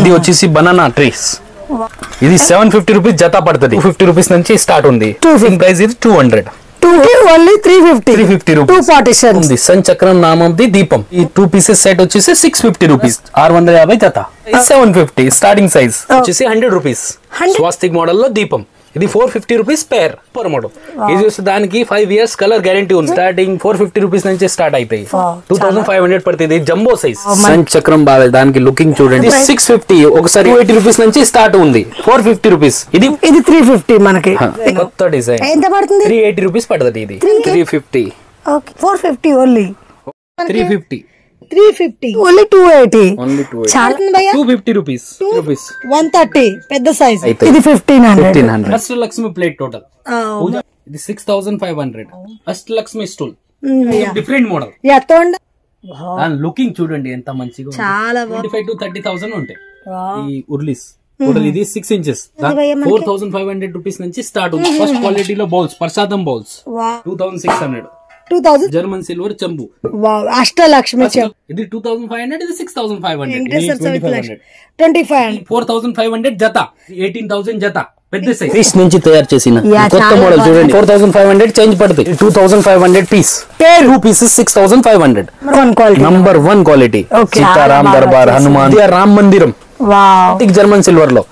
ఇది వచ్చేసి banana trees. ఇది 750 రూపీస్ జత పడుతుంది. 250 రూపీస్ నుంచి స్టార్ట్ ఉంది. ప్రైస్ ఇది 200. Only 350 rupees. 2 పార్టిషన్స్ ఉంది. సన్ చక్రం నామంది దీపం. ఈ 2 పీసెస్ సెట్ వచ్చేసి 650 రూపీస్. 650 జత. 750 స్టార్టింగ్ సైజ్ వచ్చేసి 100 రూపీస్. స్వాస్తిక్ మోడల్ లో దీపం. ఇది 450 రూపీస్ పేర్ పర్ మోడల్. ఇది చూస్తే దానికి 5 years కలర్ గ్యారంటీ ఉంది. స్టార్టింగ్ 450 రూపీస్ నుంచి స్టార్ట్ అవుతాయి. 2500 పడుతుంది. జంబో సైజ్ సన్ చక్రం బాగా దానికి లుకింగ్ చూడండి. 650 ఒకసారి 280 రూపీస్ నుంచి స్టార్ట్ ఉంది. 450 రూపీస్. ఇది 350 మనకి కొత్త డిజైన్. ఎంత పడుతుంది? 380 రూపీస్ పడుతుంది. ఇది 350. Okay 450 only. 350 ఓన్లీ 280. చాలా 250 రూపీస్. 130 పెద్ద సైజ్. ఇది 1500. Ashtalakshmi plate total. ఇది 6500. Ashtalakshmi stool different model. దాని లుకింగ్ చూడండి ఎంత మంచిగా. చాలా 25 to 30,000 ఉంటాయి ఈ ఉర్లీస్. టోటల్ ఇది 6 inches. 4500 రూపీస్ నుంచి స్టార్ట్ ఉంది. ఫస్ట్ క్వాలిటీలో బౌల్స్ ప్రసాదం బౌల్స్ 2600. 2000 జర్మన్ సిల్వర్ చెంబు. అష్టలక్ష్మి ఇది 2500. ఇది 6500. 2500. 4500 జత. 18,000 జత. పెద్ద సైజ్ నుంచి తయారు చేసిన కొత్త మోడల్ చూడండి. 4500 చేంజ్ పడుతుంది. 2500 piece. 2 pieces 6500. Number 1 quality. Sitaram Darbar Hanuman Ram మందిరం జర్మన్ సిల్వర్ లో.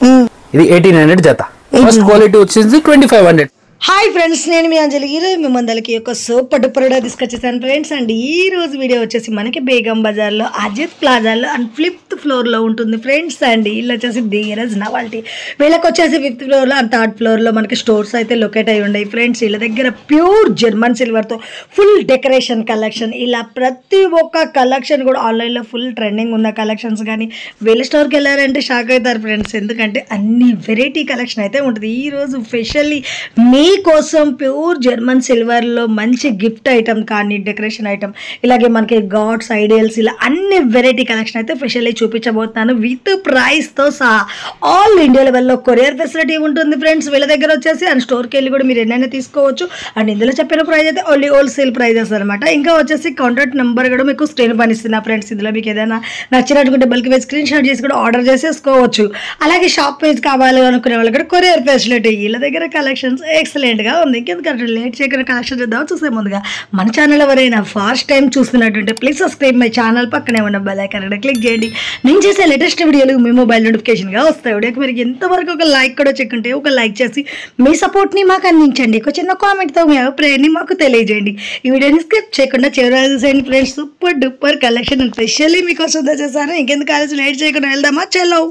ఇది 1800 జత. ఫస్ట్ క్వాలిటీ వచ్చేసి 2500. హాయ్ ఫ్రెండ్స్, నేను మీ అంజలి. ఈరోజు మీ మందలకి ఒక సూపర్ డూపర్ తీసుకొచ్చేసాను ఫ్రెండ్స్. అండ్ ఈ రోజు వీడియో వచ్చేసి మనకి బేగం బజార్లో అజిత్ ప్లాజాలో అండ్ 5th ఫ్లోర్లో ఉంటుంది ఫ్రెండ్స్. అండ్ వీళ్ళు వచ్చేసి ధీరజ్ నవాల్టీ. వీళ్ళకి వచ్చేసి 5th ఫ్లోర్లో అండ్ 3rd ఫ్లోర్లో మనకి స్టోర్స్ అయితే లొకేట్ అయి ఉన్నాయి ఫ్రెండ్స్. వీళ్ళ దగ్గర ప్యూర్ జర్మన్ సిల్వర్తో ఫుల్ డెకరేషన్ కలెక్షన్, ఇలా ప్రతి ఒక్క కలెక్షన్ కూడా ఆన్లైన్లో ఫుల్ ట్రెండింగ్ ఉన్న కలెక్షన్స్. కానీ వీళ్ళ స్టోర్కి వెళ్ళారంటే షాక్ అవుతారు ఫ్రెండ్స్, ఎందుకంటే అన్ని వెరైటీ కలెక్షన్ అయితే ఉంటుంది. ఈరోజు స్పెషల్లీ కోసం ప్యూర్ జర్మన్ సిల్వర్ లో మంచి గిఫ్ట్ ఐటమ్ కానీ డెకరేషన్ ఐటమ్, ఇలాగే మనకి గాడ్స్ ఐడియల్స్, ఇలా అన్ని వెరైటీ కలెక్షన్ అయితే స్పెషల్లీ చూపించబోతున్నాను విత్ ప్రైస్ తో సహా. ఆల్ ఇండియా లెవెల్లో కొరియర్ ఫెసిలిటీ ఉంటుంది ఫ్రెండ్స్ వీళ్ళ దగ్గర వచ్చేసి. అండ్ స్టోర్కి వెళ్ళి కూడా మీరు ఎన్నైనా తీసుకోవచ్చు. అండ్ ఇందులో చెప్పిన ప్రైస్ అయితే ఓన్లీ హోల్సేల్ ప్రైజెస్ అనమాట. ఇంకా వచ్చేసి కాంటాక్ట్ నెంబర్ కూడా మీకు స్క్రీన్ పైన ఇస్తున్నా ఫ్రెండ్స్. ఇందులో మీకు ఏదైనా నచ్చినట్టుకుంటే బల్క్ వేసి స్క్రీన్ షాట్ చేసి కూడా ఆర్డర్ చేసేసుకోవచ్చు. అలాగే షాప్ పేజ్ కావాలి అనుకునే వాళ్ళు కూడా కొరియర్ ఫెసిలిటీ. వీళ్ళ దగ్గర కలెక్షన్స్ ఎక్సలెంట్ గా ఉంది. ఇంకెందుకంటే లేట్ చేయకుండా కలెక్షన్ చేద్దాం. చూసే ముందుగా మన ఛానల్ ఎవరైనా ఫస్ట్ టైం చూస్తున్నట్టుంటే ప్లీజ్ సబ్స్క్రైబ్ మై ఛానల్. పక్కనే ఉన్న బెల్ ఐకాన్ క్లిక్ చేయండి. నేను చేసే లేటెస్ట్ వీడియోలు మీ మొబైల్ నోటిఫికేషన్ గా వస్తాయి. వీడియోకి మీరు ఎంతవరకు ఒక లైక్ కూడా చెక్కుంటే ఒక లైక్ చేసి మీ సపోర్ట్ ని మాకు అందించండి. ఒక చిన్న కామెంట్ తో మీ అభిప్రాయాన్ని మాకు తెలియజేయండి. ఈ వీడియోని స్కిప్ చేయకుండా చివరి చూసేయండి friends. Super duper collection specially మీకోసం చేశాను. ఇంకెందుకు కాలేజ్ లేట్ చేయకుండా వెళ్దామా? చలో.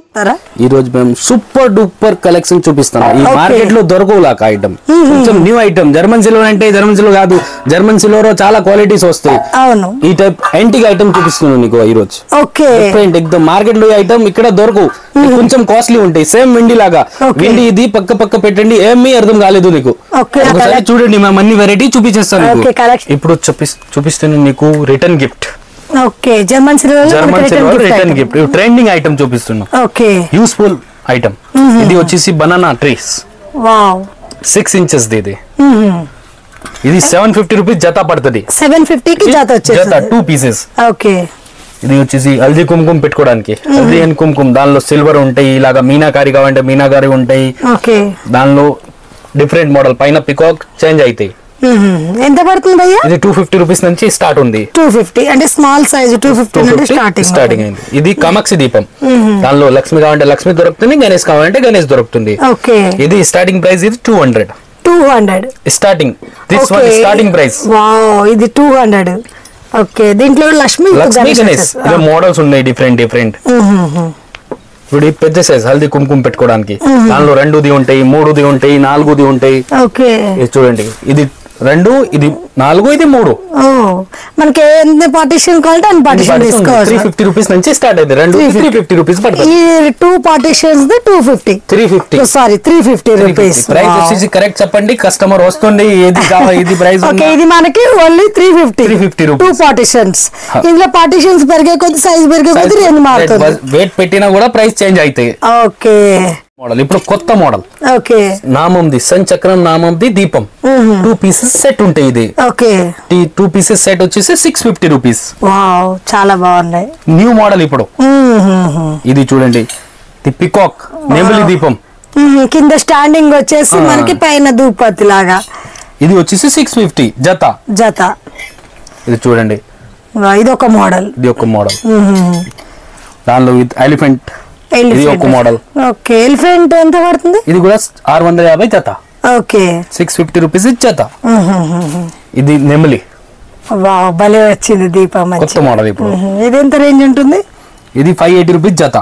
ఈ రోజు మేము సూపర్ డూపర్ కలెక్షన్ చూపిస్తాం. ఈ మార్కెట్ లో దొరకవులాక ఐటమ్, కొంచెం న్యూ ఐటమ్. జర్మన్ సిల్వర్ అంటే జర్మన్ సిల్వర్ కాదు, జర్మన్ సిల్వర్ చాలా క్వాలిటీస్ వస్తాయి. అవును, ఈ టైప్ యాంటిక్ ఐటమ్ చూపిస్తున్నాను నీకు ఈ రోజు. ఓకే, ఎక్దమ్ మార్కెట్ లో ఐటమ్ ఇక్కడ దొరకవు, కొంచెం కాస్ట్లీ ఉంటాయి. సేమ్ వెండి లాగా. వెండి ఇది పక్క పక్క పెట్టండి, ఏమీ అర్థం కాలేదు నీకు. ఒకసారి చూడండి, మేము అన్ని వెరైటీ చూపించేస్తాను. ఇప్పుడు చూపిస్తున్నాను నీకు return gift. Okay, German silver return gift. Trending item చూపిస్తున్నాం. Okay, useful item. ఇది వచ్చేసి బనానా ట్రీస్. వావ్, 6 inches ఇది. ఇది 750 రూపీస్ జత పడుతుంది. 750 కి జత వచ్చేసి 2 pieces. ఓకే, ఇది వచ్చేసి హల్దీ కుంకుమ పెట్టుకోవడానికి. హల్దీ అండ్ కుంకుమ దానిలో సిల్వర్ ఉంటాయి, ఇలాగా మీనాకారి కావాలంటే మీనాకారి ఉంటాయి. ఓకే, దానిలో డిఫరెంట్ మోడల్ పైన పికాక్ చేంజ్ అవుతాయి. ఎంత పడుతుంది భయ్యా? ఇది 250 రూపీస్ నుంచి స్టార్ట్ ఉంది. 250 అంటే స్మాల్ సైజ్ 250 నుండి స్టార్టింగ్ అయింది. ఇది కామాక్షి దీపం. దానిలో లక్ష్మి కావాలంటే లక్ష్మి దొరుకుతుంది, గణేష్ కావాలంటే గణేష్ దొరుకుతుంది. ఓకే, ఇది స్టార్టింగ్ ప్రైస్ ఇది 200 starting. This one starting price. Wow, ఇది 200. ఓకే, దీంట్లో లక్ష్మి గణేష్ మోడల్స్ ఉన్నాయి డిఫరెంట్. ఇప్పుడు పెద్ద సైజ్ హల్దీ కుంకుమ పెట్టుకోవడానికి. దానిలో 2ది ఉంటాయి, 3ది ఉంటాయి, 4ది ఉంటాయి. ఓకే, చూడండి, ఇది 2, ఇది 4, ఇది 3. మనకి ఎన్ని పార్టిషన్ కావాలంటే అన్ని పార్టిషన్ తీసుకోవచ్చు. 350 రూపీస్ నుంచి స్టార్ట్ అయింది. 350 రూపీస్ పడుతుంది. ఈ 2 పార్టిషన్స్ 250. 350 sorry 350 rupees. ప్రైస్ వచ్చేసి కరెక్ట్ చెప్పండి, కస్టమర్ వస్తుంది ఏది కావాలి ఇది ప్రైస్. ఓకే, ఇది మనకి ఓన్లీ 350 రూపీస్ 2 పార్టిషన్స్. ఇందులో పార్టిషన్స్ పెరిగే కొద్ది సైజ్ పెరిగే కొద్ది రేంజ్ మారుతుంది. వెయిట్ పెట్టినా కూడా ప్రైస్ చేంజ్ అవుతాయి. ఓకే, మోడల్ ఇప్పుడు కొత్త మోడల్. ఓకే, నామంది సన్ చక్రం నామంది దీపం. 2 pieces సెట్ ఉంటాయి. ఇది ఓకే, 2 pieces సెట్ వచ్చేసి 650 రూపీస్. వావ్, చాలా బాగున్నాయి. న్యూ మోడల్ ఇప్పుడు. ఇది చూడండి, ది పికాక్ నెమలి దీపం. కింద స్టాండింగ్ వచ్చేసి మనకి పైన ధూపతి లాగా. ఇది వచ్చేసి 650 జత. ఇది చూడండి, ఇది ఒక మోడల్. దానిలో విత్ ఎలిఫెంట్, ఇది ఒక మోడల్. ఓకే, ఎలిఫెంట్ ఎంత పడుతుంది? ఇది కూడా 650 జత. ఓకే, 650 రూపీస్ జత. ఇది నెమలి. వావ్, భలే వచ్చింది దీపం, కొత్త మోడల్. ఇప్పుడు ఇది ఎంత రేంజ్ ఉంటుంది? ఇది 580 రూపీస్ జత.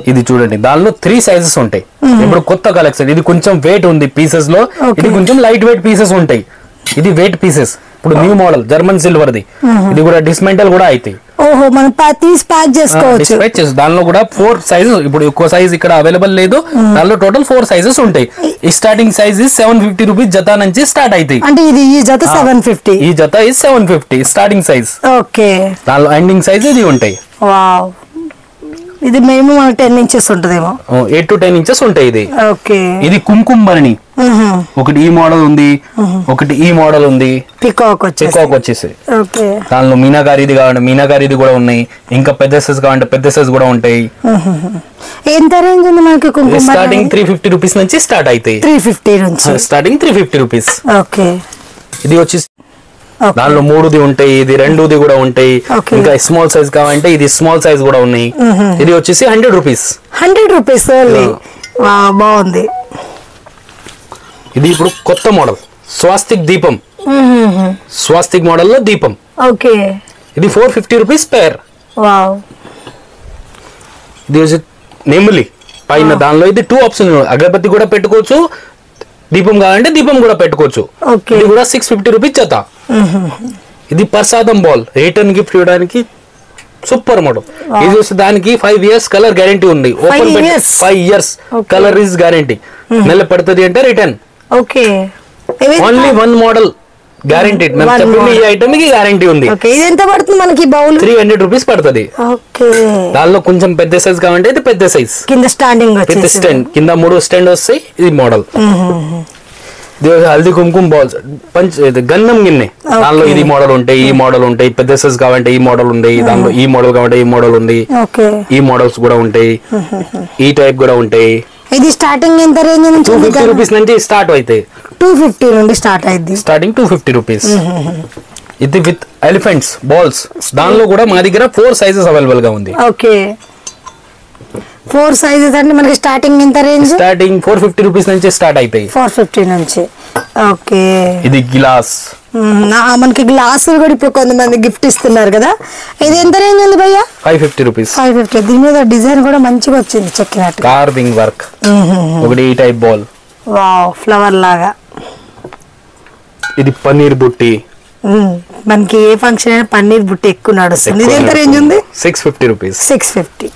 ఇది చూడండి, దానిలో 3 సైజెస్ ఉంటాయి. ఇప్పుడు కొత్త కలెక్షన్. ఇది కొంచెం వెయిట్ ఉంది పీసెస్ లో, ఇది కొంచెం లైట్ వెయిట్ పీసెస్ ఉంటాయి. ఇది వెయిట్ పీసెస్. ఇప్పుడు new model German silver the. ఇది కూడా డిస్మెంటల్ కూడా అవుతాయి. ఓహో, మనం తీసి ప్యాక్ చేసుకోవచ్చు. దానిలో కూడా 4 సైజెస్. ఇప్పుడు ఎక్కువ సైజ్ ఇక్కడ అవైలబుల్ లేదు. దానిలో టోటల్ 4 సైజెస్ ఉంటాయి. ఈ స్టార్టింగ్ సైజ్ 750 రూపీస్ జత నుంచి స్టార్ట్ అవుతాయి. అంటే ఇది ఈ జత 750. ఈ జత 750 స్టార్టింగ్ సైజ్. ఓకే, దానిలో ఎండింగ్ సైజ్ ఇది ఉంటాయి. వావ్, ఇది మేము 10 ఇంచెస్ ఉంటదేమో. 8 to 10 ఇంచెస్ ఉంటాయి. ఇది ఓకే. ఇది కుంకుమ భరణి. ఒకటి ఈ మోడల్ ఉంది, ఒకటి ఈ మోడల్ ఉంది. పికాక్ వచ్చేసి ఓకే. దానిలో మీనాకారిది కావాలంటే మీనాకారిది కూడా ఉన్నాయి. ఇంకా పెద్ద సైజ్ కావాలంటే పెద్ద సైజ్ కూడా ఉంటాయి. ఎంత రేంజ్ ఉంది మనకి కుంకుమ? స్టార్టింగ్ 350 రూపీస్ నుంచి స్టార్ట్ అవుతాయి. 350 నుంచి స్టార్టింగ్ 350 రూపీస్. ఓకే. ఇది వచ్చేసి దానిలో 3ది ఉంటాయి, ఇది 2ది కూడా ఉంటాయి. ఇంకా స్మాల్ సైజ్ కావాలంటే ఇది స్మాల్ సైజ్ కూడా ఉన్నాయి. ఇది వచ్చేసి 100 రూపీస్. 100 rupees only. బాగుంది. ఇది ఇప్పుడు కొత్త మోడల్ స్వాస్తిక్ దీపం. స్వాస్తిక్ మోడల్ లో దీపం. ఓకే. ఇది 450 రూపీస్ పేర్. వావ్. ఇది వచ్చి నెమలి పైన. దానిలో ఇది 2 ఆప్షన్. అగరబత్తి కూడా పెట్టుకోవచ్చు, దీపం కావాలంటే దీపం కూడా పెట్టుకోవచ్చు. ఇది కూడా 650 రూపీస్ జత. ఇది ప్రసాదం బాల్ రిటర్న్ గిఫ్ట్ ఇవ్వడానికి సూపర్ మోడల్. ఇది వచ్చి దానికి 5 years కలర్ గ్యారంటీ ఉంది. Open 5 years colour is guarantee. నెల పడుతుంది అంటే return. Okay. Only 1 model guaranteed. మనం చెప్పిన ఈ ఐటమ్ కి గ్యారంటీ ఉంది. ఓకే. ఇది ఎంత పడుతుంది మనకి బౌల్? 300 రూపీస్ పడుతుంది. ఓకే. దానిలో కొంచెం పెద్ద సైజ్ కావాలంటే ఇది పెద్ద సైజ్. కింద స్టాండింగ్ వచ్చేసి స్టాండ్, కింద 3 స్టాండ్ వస్తాయి. ఇది మోడల్. హల్దీ కుంకుమ బాల్స్ గన్నం గిన్నె. దానిలో ఇది మోడల్ ఉంటాయి, ఈ మోడల్ ఉంటాయి. పెద్ద సైజ్ కావాలంటే ఈ మోడల్ ఉంటాయి. దానిలో ఈ మోడల్ కావాలంటే ఈ మోడల్ ఉంది. ఈ మోడల్స్ కూడా ఉంటాయి. ఈ టైప్ కూడా ఉంటాయి. ఇది స్టార్టింగ్ ఎంత రేంజ్ నుంచి? 250 రూపీస్ నుంచి స్టార్ట్ అవుతాయి. 250 నుండి స్టార్ట్ అయింది. Starting 250 rupees. ఇది విత్ ఎలిఫెంట్స్ బాల్స్. దానిలో కూడా మా దగ్గర 4 సైజెస్ అవైలబుల్ గా ఉంది. ఓకే. 4 సైజెస్ అంటే మనకి స్టార్టింగ్ ఎంత రేంజ్? స్టార్టింగ్ 450 రూపీస్ నుంచి స్టార్ట్ అవుతాయి. 450 నుంచి. ఓకే. ఇది గ్లాస్. మనకి గ్లాసులు కూడా ఇప్పుడు కొంతమంది గిఫ్ట్ ఇస్తున్నారు కదా. ఇది ఎంత రేంజ్ ఉంది భయ్యా? 550 రూపీస్. 550. దీని మీద డిజైన్ కూడా మంచిగా వచ్చింది, చెక్కినట్టు కార్వింగ్ వర్క్. ఒకటి ఈ టైప్ బాల్. వావ్, ఫ్లవర్ లాగా. ఇది పన్నీర్ బుట్టి. మనకి ఏ ఫంక్షన్ అయినా పన్నీర్ బుట్టి ఎక్కువ నడుస్తుంది. ఇది ఎంత రేంజ్ ఉంది? 650 రూపీస్. 650.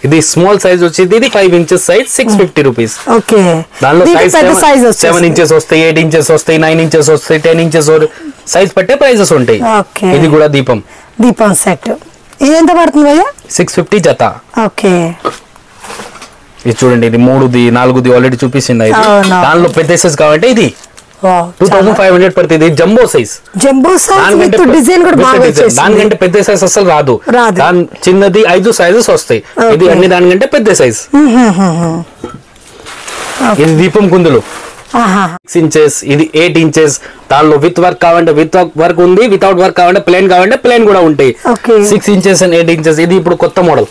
ఇది స్మాల్ సైజ్ వచ్చేది. ఇది 5 ఇంచెస్ సైజ్ 650 రూపీస్. ఓకే. దానిలో సైజ్ 7 ఇంచెస్ వస్తాయి, 8 ఇంచెస్ వస్తాయి, 9 ఇంచెస్ వస్తాయి, 10 ఇంచెస్ సైజ్ పట్టే ప్రైజెస్ ఉంటాయి. ఇది కూడా దీపం సెట్. ఇది ఎంత పడుతుంది భయ్యా? 650 జత. ఓకే. ఇది చూడండి, ఇది 3ది 4ది ఆల్రెడీ చూపిస్తుంది. దానిలో పెద్ద సైజ్ కావాలంటే ఇది 2500 పడుతుంది. Jumbo size. దానికంటే పెద్ద సైజ్ అసలు రాదు. చిన్నది 5 సైజెస్ వస్తాయి. ఇది అన్ని దానికంటే పెద్ద సైజ్. ఇది దీపం కుందులు 6 ఇంచెస్. ఇది 8 ఇంచెస్. దానిలో విత్ వర్క్ కావాలంటే విత్ వర్క్ ఉంది, వితౌట్ వర్క్ కావాలంటే ప్లేన్ కావాలంటే ప్లేన్ కూడా ఉంటాయి. 6 ఇంచెస్ అండ్ 8 ఇంచెస్. ఇది ఇప్పుడు కొత్త మోడల్.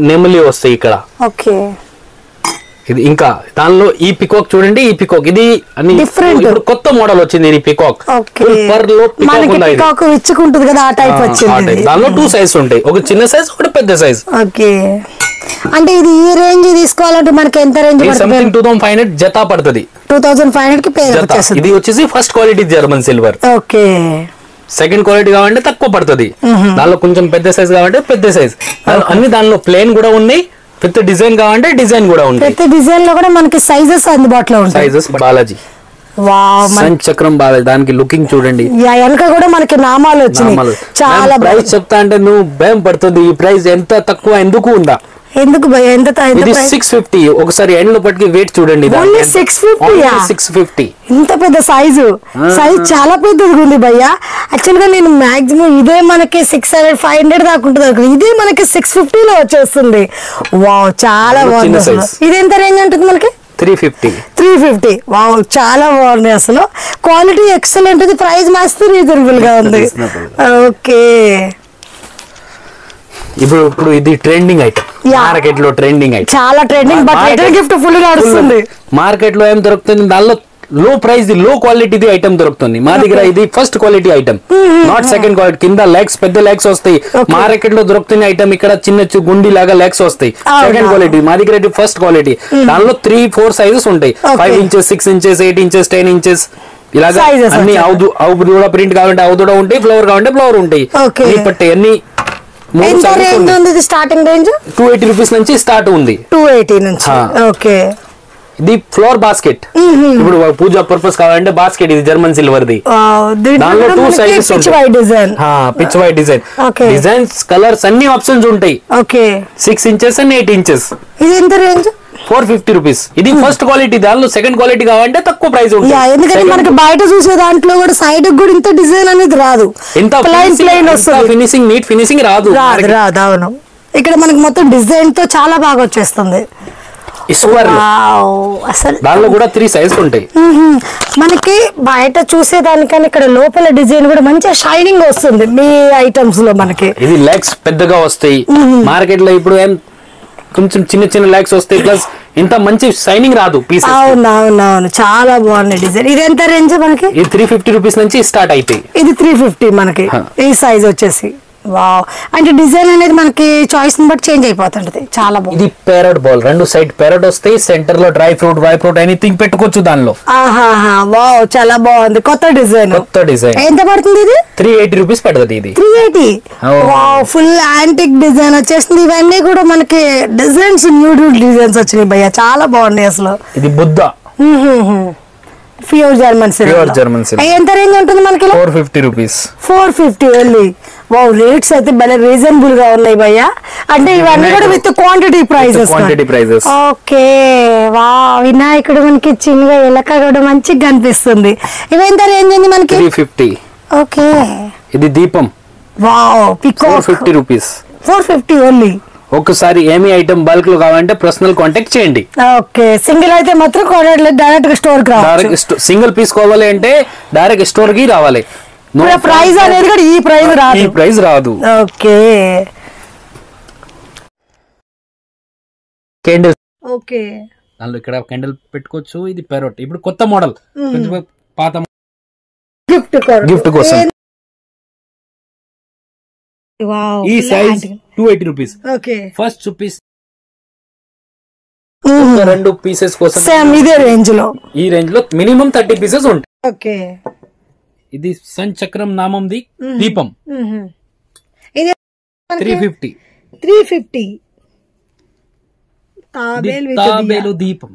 నెమలి వస్తాయి ఇక్కడ. ఇది ఇంకా దానిలో ఈ పికాక్ చూడండి. ఈ పికాక్ ఇది అన్ని ఇప్పుడు కొత్త మోడల్ వచ్చింది. ఇది పికాక్ ఇచ్చుకుంటుంది కదా, ఆ టైప్ వచ్చింది. దానిలో 2 సైజ్ ఉంటాయి, ఒక చిన్న సైజ్ ఒకటి పెద్ద సైజ్. ఓకే. అంటే ఇది ఈ రేంజ్ తీసుకోవాలంటే మనకి ఎంత రేంజ్? 2500 జత పడుతుంది. 2500 కి పేరు వచ్చేస్తుంది. ఇది వచ్చేసి first quality German silver. Okay. Second quality కావాలంటే తక్కువ పడుతుంది. దానిలో కొంచెం పెద్ద సైజ్ కావాలంటే పెద్ద సైజ్. అన్ని దానిలో ప్లేన్ కూడా ఉన్నాయి, పెద్ద డిజైన్ కావాలంటే డిజైన్ కూడా ఉంది. ప్రతి డిజైన్ లో కూడా మనకి సైజెస్ అందుబాటులో ఉంటాయి. సైజెస్ బాలాజీ. వావ్, చక్రం బాలాజీ. దానికి లుకింగ్ చూడండి. వెనక కూడా మనకి నామాలు వచ్చినాయి. చాలా ప్రైస్ చెప్తా అంటే నువ్వు భయం పడుతుంది. ఈ ప్రైస్ ఎంత తక్కువ ఎందుకు ఉందా? ఎందుకు భయ్యా ఎంత ఇది 650. ఒకసారి ఎండ్ లో పట్టుకి వెయిట్ చూడండి. 650 ఇంత పెద్ద సైజు చాలా పెద్దది ఉంది భయ్యా. యాక్చువల్ గా నేను మాక్సిమం ఇదే మనకి 600 500 దాకా ఉంటుంది, ఇదే మనకి 650 లో వచ్చేస్తుంది. వావ్ చాలా బాగుంది. ఇది ఎంత రేంజ్ ఉంటుంది మనకి? 350. వావ్ చాలా బాగుంది అసలు. క్వాలిటీ ఎక్సలెంట్, ప్రైస్ మస్తు రీజనబుల్ గా ఉంది. ఓకే ఇప్పుడు ఇది ట్రెండింగ్ ఐటమ్, మార్కెట్ లో ట్రెండింగ్ ఐటమ్, చాలా trending. But return gift full నడుస్తుంది. మార్కెట్ లో ఏం దొరుకుతుంది, దానిలో లో ప్రైస్ లో క్వాలిటీ ఐటమ్ దొరుకుతుంది. మా దగ్గర ఇది first quality item, not second quality. కింద లెగ్స్ పెద్ద లెగ్స్ వస్తాయి. మార్కెట్ లో దొరుకుతున్న ఐటమ్ ఇక్కడ చిన్న గుండి లాగా లెగ్స్ వస్తాయి, సెకండ్ క్వాలిటీ. మా దగ్గర ఇది ఫస్ట్ క్వాలిటీ. దానిలో 3-4 సైజెస్ ఉంటాయి, 5 inches 6 inches 8 inches 10 inches ఇలాగా అన్ని. అవుదూడ ప్రింట్ కావాలంటే అవుదూడ ఉంటాయి, ఫ్లవర్ కావాలంటే ఫ్లవర్ ఉంటాయి. పట్టే అన్ని స్టార్టింగ్ రేంజ్ 280 రూపీస్ నుంచి స్టార్ట్ ఉంది. 280 నుంచి. ఓకే ఇది ఫ్లోర్ బాస్కెట్. ఇప్పుడు పూజా పర్పస్ కావాలంటే బాస్కెట్. ఇది జర్మన్ సిల్వర్ ది. దానిలో 2 సైజెస్ ఉంటాయి. Pitch white design. Designs colours అన్ని ఆప్షన్స్ ఉంటాయి. 6 inches and 8 inches. ఇది ఎంత రేంజ్? 450 రూపీస్. ఇది ఫస్ట్ క్వాలిటీ. దానిలో సెకండ్ క్వాలిటీ కావాలంటే తక్కువ ప్రైస్ ఉంటుంది. ఎందుకంటే మనకి బయట చూసే దాంట్లో కూడా సైడ్ కూడా ఇంత డిజైన్ అనేది రాదు, ఇంత ఫినిషింగ్ నీట్ ఫినిషింగ్ రాదు. అవును, ఇక్కడ మనకి మొత్తం డిజైన్ తో చాలా బాగా వచ్చేస్తుంది. దానిలో కూడా 3 సైజ్ ఉంటాయి. మనకి బయట చూసేదానికన్నా ఇక్కడ లోపల డిజైన్ కూడా మంచిగా షైనింగ్ వస్తుంది మీ ఐటమ్స్ లో. మనకి ఇది లెగ్స్ పెద్దగా వస్తాయి. మార్కెట్ లో ఇప్పుడు ఏం కొంచెం చిన్న చిన్న లెగ్స్ వస్తాయి, ప్లస్ ఇంత మంచి షైనింగ్ రాదు పీసెస్. అవునవునవును, చాలా బాగుంది డిజైన్. ఇది ఎంత రేంజ్ మనకి? ఇది 350 రూపీస్ నుంచి స్టార్ట్ అయిపోయి. ఇది 350 మనకి ఈ సైజ్ వచ్చేసి. వావ్, అంటే డిజైన్ అనేది మనకి చాయిస్ ని బట్టి చేంజ్ అయిపోతుంటది. చాలా బాగుంది. ఇది ప్యారెట్ బాల్, 2 సైడ్ ప్యారెట్ వస్తాయి, సెంటర్ లో డ్రై ఫ్రూట్ ఎనీథింగ్ పెట్టుకోవచ్చు దానిలో. వావ్, చాలా బాగుంది. కొత్త డిజైన్. ఎంత పడుతుంది ఇది? 380 రూపీస్ పడుతుంది. ఇది 380. వావ్, ఫుల్ యాంటిక్ డిజైన్ వచ్చేసింది. ఇవన్నీ కూడా మనకి డిజైన్స్ న్యూ డిజైన్స్ వచ్చినాయి భయ్యా, చాలా బాగున్నాయి అసలు. ఇది బుద్ధ ప్యూర్ జర్మన్ సిల్వర్. ఎంత రేంజ్ ఉంటుంది మనకి? 450 రూపీస్. 450 ఓన్లీ. వావ్, రేట్స్ అయితే భలే రీజనబుల్ గా ఉన్నాయి భయ్యా. అంటే ఇవన్నీ కూడా with quantity prices. Okay, wow, వినాయకుడు మనకి చిన్నగా ఎలక కూడా మంచిగా కనిపిస్తుంది. ఇవి ఎంత రేంజ్ ఉంది మనకి? 350. ఓకే, ఇది దీపం. Wow, peacock. 450 రూపీస్. 450 ఓన్లీ. ఒకసారి ఏమి ఐటమ్ బల్క్ లో కావాలంటే పర్సనల్ కాంటాక్ట్ చేయండి. ఓకే, సింగిల్ అయితే మాత్రం డైరెక్ట్ గా స్టోర్ కి రావాలి. సింగిల్ పీస్ కావాలి అంటే డైరెక్ట్ స్టోర్ కి రావాలి. ప్రైస్ అనేది కూడా ఈ ప్రైస్ రాదు. Okay, candle. ఓకే, దానిలో ఇక్కడ క్యాండిల్ పెట్టుకోవచ్చు. ఇది పెరోట్, ఇప్పుడు కొత్త మోడల్, పాత గిఫ్ట్ కోసం. ఈ size 280 rupees. First piece 2 pieces కోసం సేమ్ ఇదే రేంజ్ లో. ఈ రేంజ్ లో మినిమం 30 పీసెస్ ఉంటాయి. ఓకే, ఇది సంచక్రం నామంది దీపం. ఇది 350. తాబేలు దీపం.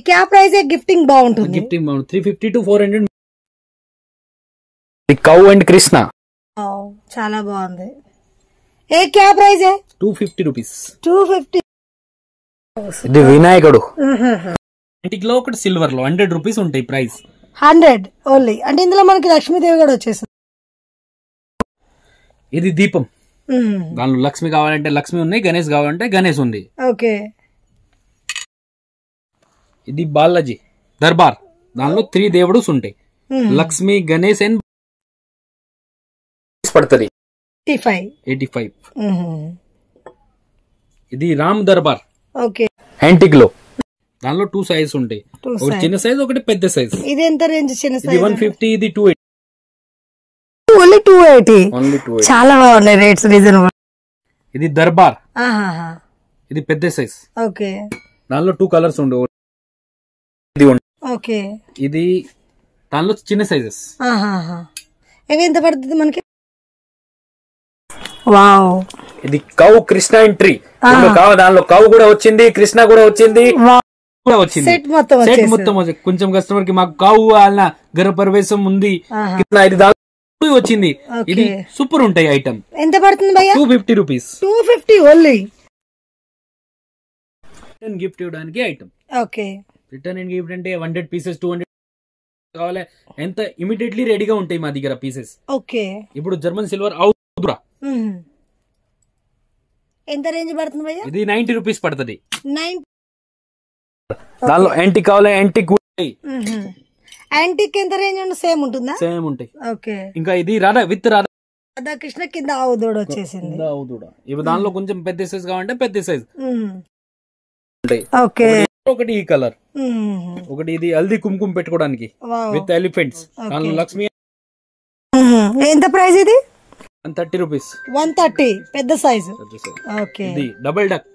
క్యా ప్రైస్? గిఫ్టింగ్ బాగుంటుంది. 350 to 400. Cow and Krishna. చాలా బాగుంది. క్యా ప్రైస్? 250 రూపీస్. 250. ఇది వినాయకుడు. ఇంటిలో ఒకటి సిల్వర్ లో 100 రూపీస్ ఉంటాయి ప్రైస్. 100 ఓన్లీ. అంటే ఇందులో మనకి లక్ష్మీదేవి కూడా వచ్చేసింది. ఇది దీపం. దానిలో లక్ష్మి కావాలంటే లక్ష్మి ఉన్నాయి, గణేష్ కావాలంటే గణేష్ ఉంది. ఓకే, ఇది బాలాజీ దర్బార్. దానిలో 3 దేవుడుస్ ఉంటాయి, లక్ష్మి, గణేష్ అండ్ పడుతుంది. 85. ఇది రామ్ దర్బార్. ఓకే, యాంటిక్ లో. దానిలో 2 సైజ్ ఉంటాయి, ఒకటి చిన్న సైజ్ ఒకటి పెద్ద సైజ్. ఇది ఎంత రేంజ్? చిన్న సైజ్ 150. ఇది 280. ఓన్లీ 280. చాలా బాగున్నాయి రేట్స్, రీజనబుల్. ఇది దర్బార్. ఇది పెద్ద సైజ్. ఓకే, దానిలో 2 కలర్స్ ఉండవు. ఓకే, ఇది దానిలో చిన్న సైజెస్. ఇవి ఎంత పడుతుంది మనకి? వావ్, ఇది కౌ కృష్ణ ఎంట్రీ. దానిలో కౌ కూడా వచ్చింది, కృష్ణ కూడా వచ్చింది, సెట్ మొత్తం. కొంచెం కస్టమర్ కి మాకు కౌ వాళ్ళ గృహ ప్రవేశం ఉంది. ఇది వచ్చింది. ఇది సూపర్ ఉంటాయి ఐటమ్. ఎంత పడుతుంది భయ్యా? 250 రూపీస్. 250 ఓన్లీ. రిటర్న్ గిఫ్ట్ ఇవ్వడానికి item. Okay. Return and gift అంటే 100 పీసెస్ 200 కావాలి ఎంత ఇమిడియట్లీ రెడీగా ఉంటాయి మా దగ్గర పీసెస్. ఓకే. ఇప్పుడు జర్మన్ సిల్వర్ అవుతురా. ఎంత రేంజ్ పడుతుంది భయ్యా? ఇది 90 రూపీస్ పడుతుంది. 9. దానిలో యాంటిక్ కావాలి, యాంటిక్ యాంటిక్ ఎంత రేంజ్ ఉంటే సేమ్ ఉంటుందా? సేమ్ ఉంటాయి. ఓకే. ఇంకా ఇది రాధా విత్ రాధాకృష్ణ కింద ఆవుదూడ వచ్చేసింది. ఇప్పుడు దానిలో కొంచెం పెద్ద సైజ్ కావాలంటే పెద్ద సైజ్. ఓకే. ఒకటి ఈ కలర్, ఒకటి ఇది హల్దీ కుంకుమ పెట్టుకోవడానికి విత్ ఎలిఫెంట్స్. దానిలో లక్ష్మి. ఎంత ప్రైస్ ఇది? 130 రూపీస్. 130 పెద్ద సైజ్. ఓకే. ఇది డబుల్ డక్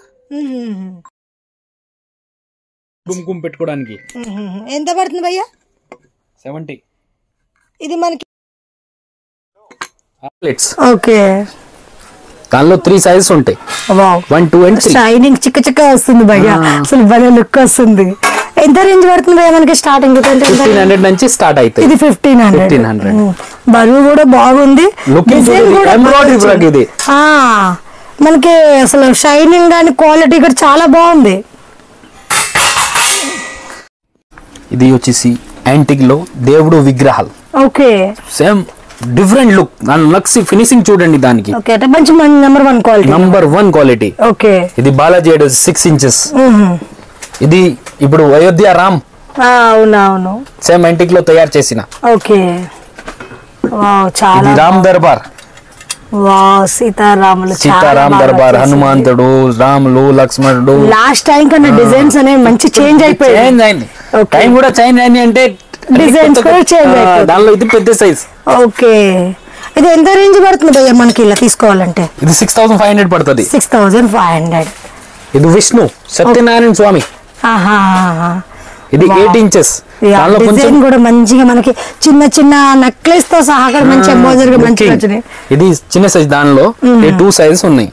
కుంకుమ పెట్టుకోవడానికి. ఎంత పడుతుంది భయ్యా? 70. ఇది మనకి ప్లేట్స్. ఓకే. దానిలో 3 సైజెస్ ఉంటాయి. 1, 2 and 3. షైనింగ్ చిక్క చిక్క వస్తుంది భయ్యా, అసలు భలే లుక్ వస్తుంది. ఎంత రేంజ్ పడుతుంది భయ్యా మనకి? స్టార్టింగ్ 1500 నుంచి స్టార్ట్ అవుతాయి. ఇది 1500. బరువు కూడా బాగుంది. మనకి అసలు షైనింగ్ కానీ క్వాలిటీ కూడా చాలా బాగుంది. ఇది వచ్చేసి యాంటిక్ లో దేవుడు విగ్రహాలు. ఓకే. Same different look. దాని లక్సీ ఫినిషింగ్ చూడండి దానికి. ఓకే. అంటే మంచి number 1 quality. Number 1 quality. Okay. ఇది బాలాజీ 6 ఇంచెస్. ఇది ఇప్పుడు అయోధ్య రామ్. అవునవును. సేమ్ యాంటిక్ లో తయారు చేసిన. ఓకే. వావ్, చాలా. ఇది రామ్ దర్బార్. వావ్, సీతారాములు. సీతారాం దర్బార్, హనుమంతుడు, రాములు, లక్ష్మణుడు. లాస్ట్ టైం కన్నా డిజైన్స్ అనేవి మంచి చేంజ్ అయిపోయాయి. చేంజ్ అయింది. టైం కూడా చేంజ్ అయింది అంటే డిజైన్స్ కూడా చేంజ్ అయిపోయాయి. దానిలో ఇది పెద్ద సైజ్. ఓకే. ఇది ఎంత రేంజ్ పడుతుంది భయ్యా మనకి ఇలా తీసుకోవాలంటే? ఇది 6500 పడుతుంది. 6500. ఇది విష్ణు సత్యనారాయణ స్వామి. ఇది 8 ఇంచెస్. డిజైన్ కూడా మంచిగా మనకి చిన్న చిన్న నెక్లెస్ తో సహా మంచి ఎంబోజర్ గా మంచిగా వచ్చినాయి. ఇది చిన్న సైజ్. దానిలో 2 సైజెస్ ఉన్నాయి.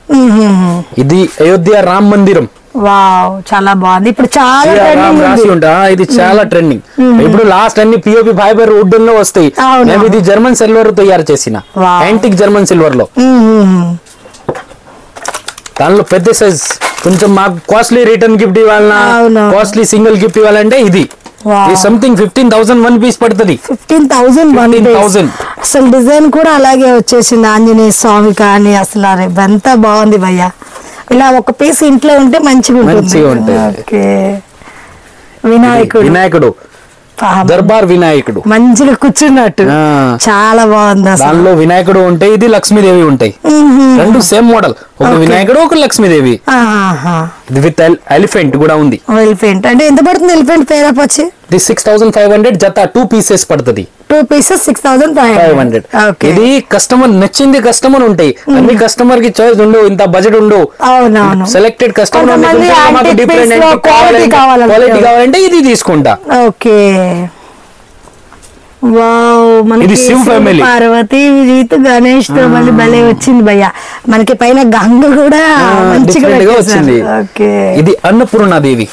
ఇది అయోధ్య రామ్ మందిరం. వావ్, చాలా బాగుంది. ఇప్పుడు చాలా ట్రెండింగ్. ఇది చాలా ట్రెండింగ్. ఇప్పుడు లాస్ట్ అన్ని పిఓపి ఫైబర్ వుడ్ లో వస్తాయి. ఇది జర్మన్ సిల్వర్ తయారు చేసిన యాంటిక్ జర్మన్ సిల్వర్ లో. దానిలో పెద్ద సైజ్. కొంచెం మాకు కాస్ట్లీ రిటర్న్ గిఫ్ట్ ఇవ్వాలన్నా, కాస్ట్లీ సింగిల్ గిఫ్ట్ ఇవ్వాలంటే ఇది సంథింగ్ 15,000 1 పీస్ పడుతుంది. 15,000. అసలు డిజైన్ కూడా అలాగే వచ్చేసింది. ఆంజనేయ స్వామి కానీ అసలు ఎంత బాగుంది భయ్యా. ఇలా ఒక పీస్ ఇంట్లో ఉంటే మంచిగా ఉంటుంది. వినాయకుడు దర్బార్ వినాయకుడు మంచిగా కూర్చున్నట్టు చాలా బాగుంది. దానిలో వినాయకుడు ఉంటాయి, ఇది లక్ష్మీదేవి ఉంటాయి. రెండు సేమ్ మోడల్. ఒక వినాయకుడు, ఒక లక్ష్మీదేవి. ఇది విత్ ఎలిఫెంట్ కూడా ఉంది. ఎలిఫెంట్ అంటే ఎంత పడుతుంది? ఎలిఫెంట్ పేరప్ వచ్చి ఇది 6500 జత 2 పీసెస్ పడుతుంది. 2 పీసెస్ 6500. ఇది కస్టమర్ నచ్చింది కస్టమర్ ఉంటాయి. అన్ని కస్టమర్ కి చాయిస్ ఉండవు, ఇంత బడ్జెట్ ఉండవు. సెలెక్టెడ్ కస్టమర్ క్వాలిటీ కావాలంటే ఇది తీసుకుంటా. ఓకే. వావ్, మనకి పార్వతి విజీత్ గణేష్ తో మళ్ళీ భలే వచ్చింది భయ్యా. మనకి పైన గంగ కూడా మంచిగా వచ్చింది. ఓకే. ఇది అన్నపూర్ణాదేవి.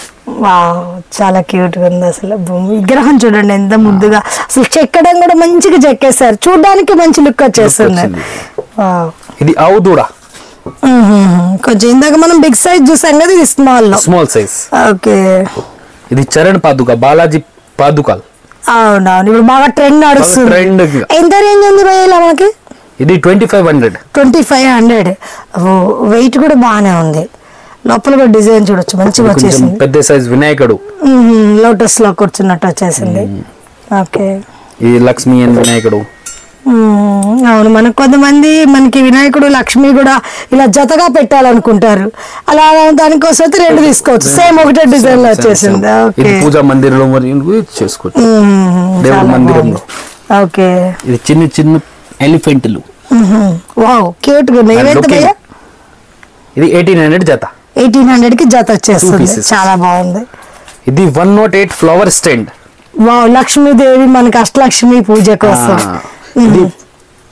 వావ్, చాలా క్యూట్ గా ఉంది. అసలు విగ్రహం చూడండి ఎంత ముద్దుగా, అసలు చెక్కడం కూడా మంచిగా చెక్కేస్తారు, చూడడానికి మంచి లుక్ వచ్చేస్తుంది. ఇది ఆవుదూడ. కొంచెం ఇందాక మనం బిగ్ సైజ్ చూసాం కదా, ఇది స్మాల్ సైజ్. ఓకే. ఇది చరణ్ పాదుక, బాలాజీ పాదుకల్. అవునవును, ఇప్పుడు బాగా ట్రెండ్ నడుస్తుంది. ఎంత రేంజ్ ఉంది భయ్యా మనకి? ఇది 2500. వెయిట్ కూడా బాగానే ఉంది. లోపల కూడా డిజైన్ చూడొచ్చు, మంచిగా వచ్చేసింది. పెద్ద సైజ్ వినాయకుడు లోటస్ లో కూర్చున్నట్టు వచ్చేసింది. ఓకే. ఇది లక్ష్మీ అండ్ వినాయకుడు. అవును, మనకు కొంతమంది మనకి వినాయకుడు లక్ష్మి కూడా ఇలా జతగా పెట్టాలనుకుంటారు. అలా దానికోసం 2 తీసుకోవచ్చు, సేమ్ ఒకటే డిజైన్ లో వచ్చేసింది. పూజా మందిరంలో చేసుకోవచ్చు, దేవుడి మందిరంలో. ఓకే. ఇది చిన్న చిన్న ఎలిఫెంట్లు. వావ్, క్యూట్ గా ఉన్నాయి. ఇది 1800 జత. 1800 కి జత వచ్చేస్తుంది, చాలా బాగుంది. ఇది 108 ఫ్లవర్ స్టాండ్. వావ్, లక్ష్మీదేవి మనకి అష్టలక్ష్మి పూజ కోసం. ఇది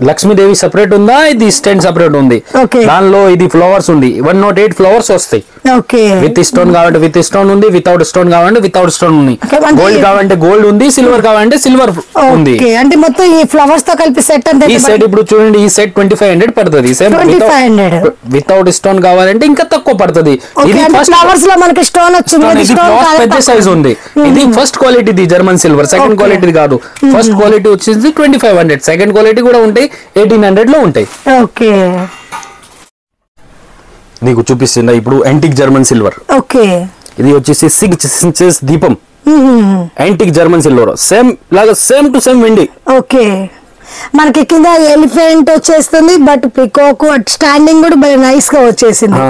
లక్ష్మీదేవి సెపరేట్ ఉందా, ఇది స్టాండ్ సెపరేట్ ఉంది. దానిలో ఇది ఫ్లవర్స్ ఉంది, 108 ఫ్లవర్స్ వస్తాయి. విత్ స్టోన్ కావాలంటే విత్ స్టోన్ ఉంది, వితౌట్ స్టోన్ కావాలంటే వితౌట్ స్టోన్ ఉంది, గోల్డ్ కావాలంటే గోల్డ్ ఉంది, సిల్వర్ కావాలంటే సిల్వర్ ఉంది. అంటే మొత్తం ఈ ఫ్లవర్స్ తో కలిపి సెట్ అంతా. ఈ సెట్ ఇప్పుడు చూడండి, ఈ సెట్ 2500 పడుతుంది. వితౌట్ స్టోన్ కావాలంటే ఇంకా తక్కువ పడుతుంది. ఇది ఫ్లవర్స్ లో మనకి స్టోన్ వచ్చింది, పెద్ద సైజ్ ఉంది. ఇది first quality German silver, second quality కాదు. ఫస్ట్ క్వాలిటీ వచ్చేసి 2500, సెకండ్ క్వాలిటీ కూడా ఉంటాయి, 1800 లో ఉంటాయి. ఓకే, నీకు చూపిస్తున్నా ఇప్పుడు యాంటిక్ జర్మన్ సిల్వర్. ఓకే, ఇది వచ్చేసి 6 inches దీపం, యాంటిక్ జర్మన్ సిల్వర్, సేమ్ లాగా సేమ్ టు సేమ్ వెండి. ఓకే, మనకి కింద ఎలిఫెంట్ వచ్చేస్తుంది, బట్ పికాక్ స్టాండింగ్ కూడా బాగా నైస్ గా వచ్చేసింది.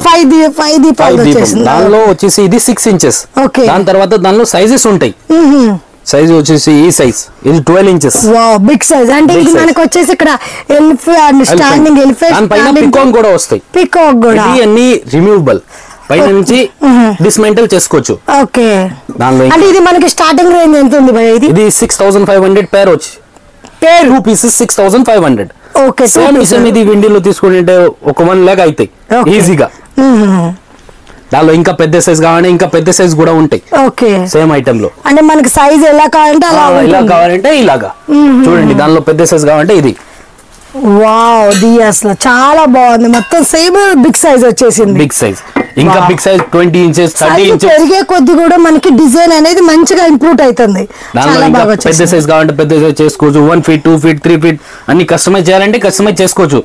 5 దీపాలు వచ్చేసింది. దానిలో వచ్చేసి ఇది 6 inches. ఓకే, దాని తర్వాత దానిలో సైజెస్ ఉంటాయి. సైజ్ వచ్చేసి ఈ సైజ్, ఇది 12 inches. Wow, big size. అంటే ఇది మనకి వచ్చేసి ఇక్కడ ఎలిఫెంట్ స్టాండింగ్, ఎలిఫెంట్ పైన పికాక్ కూడా వస్తాయి. పికాక్ కూడా ఇది అన్ని రిమూవబుల్, పైన నుంచి డిస్మెంటల్ చేసుకోవచ్చు. ఓకే, దానిలో అంటే ఇది మనకి స్టార్టింగ్ రేంజ్ ఎంత ఉంది భయ్యా? ఇది 6500 పేర్ వచ్చి, 2 pieces 6500. ఓకే, సేమ్ ఇది వెండిలో తీసుకుంటే ఒక 1 lakh అవుతాయి ఈజీగా. దానిలో ఇంకా పెద్ద సైజ్ కావాలంటే ఇంకా పెద్ద సైజ్ కూడా ఉంటాయి. ఓకే, సేమ్ ఐటమ్ లో. అంటే మనకి సైజ్ ఎలా కావాలంటే అలా, ఇలా కావాలంటే ఇలాగా. చూడండి, దానిలో పెద్ద సైజ్ కావాలంటే ఇది. వావ్, ది అసలు చాలా బాగుంది. మొత్తం సేమ్ బిగ్ సైజ్ వచ్చేసింది. బిగ్ సైజ్, ఇంకా బిగ్ సైజ్ 20 inches 30 inches పెరిగే కొద్ది కూడా మనకి డిజైన్ అనేది మంచిగా ఇంప్రూవ్ అవుతుంది. చాలా బాగా పెద్ద సైజ్ కావాలంటే పెద్ద సైజ్ చేసుకోవచ్చు. 1 feet 2 feet 3 feet అన్ని కస్టమైజ్ చేయాలంటే కస్టమైజ్ చేసుకోవచ్చు.